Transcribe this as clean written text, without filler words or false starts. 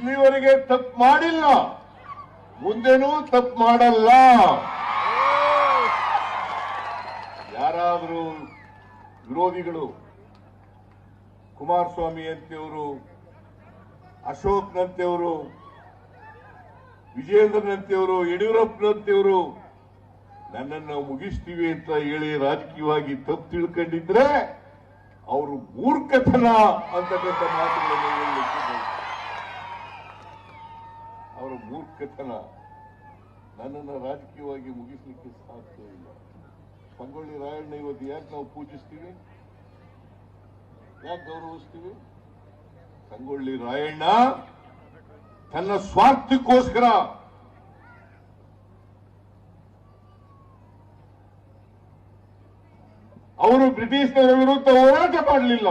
ಇಲ್ಲಿವರೆಗೆ ತಪ್ಪು ಮಾಡಿಲ್ಲ, ಮುಂದೆನೂ ತಪ್ಪು ಮಾಡಲ್ಲ. ಯಾರಾದರೂ ವಿರೋಧಿಗಳು ಕುಮಾರಸ್ವಾಮಿ ಅಂತೆಯವರು, ಅಶೋಕ್ನಂತೆಯವರು, ವಿಜಯೇಂದ್ರನಂತೆಯವರು, ಯಡಿಯೂರಪ್ಪನಂತೆಯವರು ನನ್ನನ್ನು ಮುಗಿಸ್ತೀವಿ ಅಂತ ಹೇಳಿ ರಾಜಕೀಯವಾಗಿ ತಪ್ಪು ತಿಳ್ಕೊಂಡಿದ್ರೆ ಅವರು ಮೂರ್ಖತನ ಅಂತಕ್ಕಂಥ ಮಾತುಗಳನ್ನು ಹೇಳಲಿಕ್ಕೆ ಅವರ ಮೂರ್ಖತನ. ನನ್ನನ್ನು ರಾಜಕೀಯವಾಗಿ ಮುಗಿಸ್ಲಿಕ್ಕೆ ಸಾಧ್ಯ ಇಲ್ಲ. ಸಂಗೊಳ್ಳಿ ರಾಯಣ್ಣ ಇವತ್ತು ಯಾಕೆ ನಾವು ಪೂಜಿಸ್ತೀವಿ, ಯಾಕೆ ಗೌರವಿಸ್ತೀವಿ? ಸಂಗೊಳ್ಳಿ ರಾಯಣ್ಣ ತನ್ನ ಸ್ವಾರ್ಥಕ್ಕೋಸ್ಕರ ಅವರು ಬ್ರಿಟಿಷರ ವಿರುದ್ಧ ಹೋರಾಟ ಮಾಡಲಿಲ್ಲ.